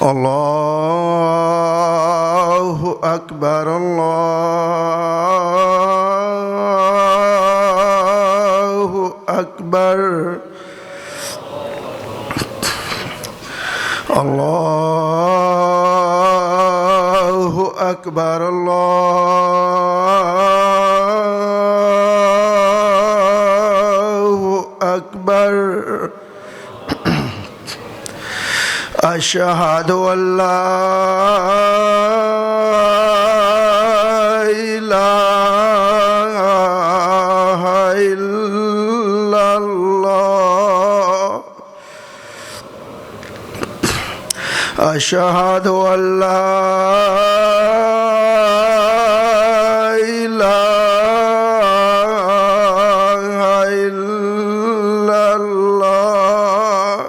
الله أكبر الله أكبر الله أكبر الله أكبر أشهد أن لا إله إلا الله أشهد أن لا إله إلا الله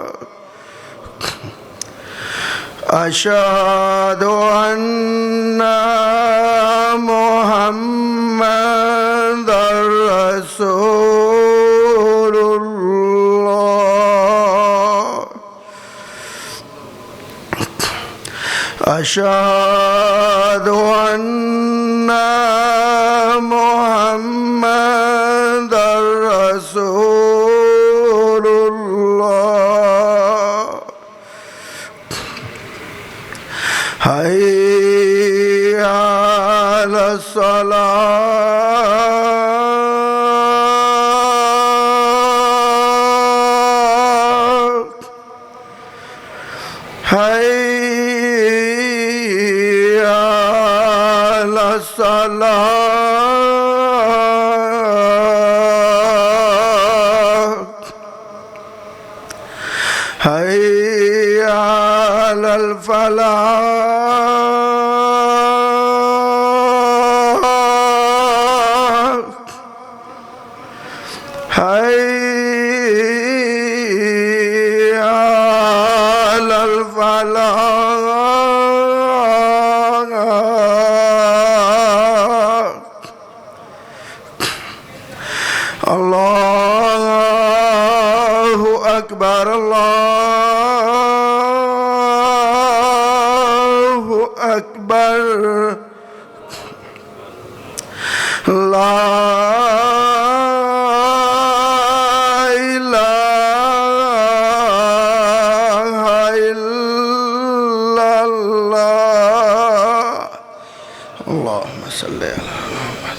أشهد أن محمدًا رسول الله أشهد أن محمدًا رسول الله حي على الصلاة حي على الصلاة حي على الفلاح حي على الفلاح الله أكبر الله أكبر لا إله إلا الله اللهم صل على محمد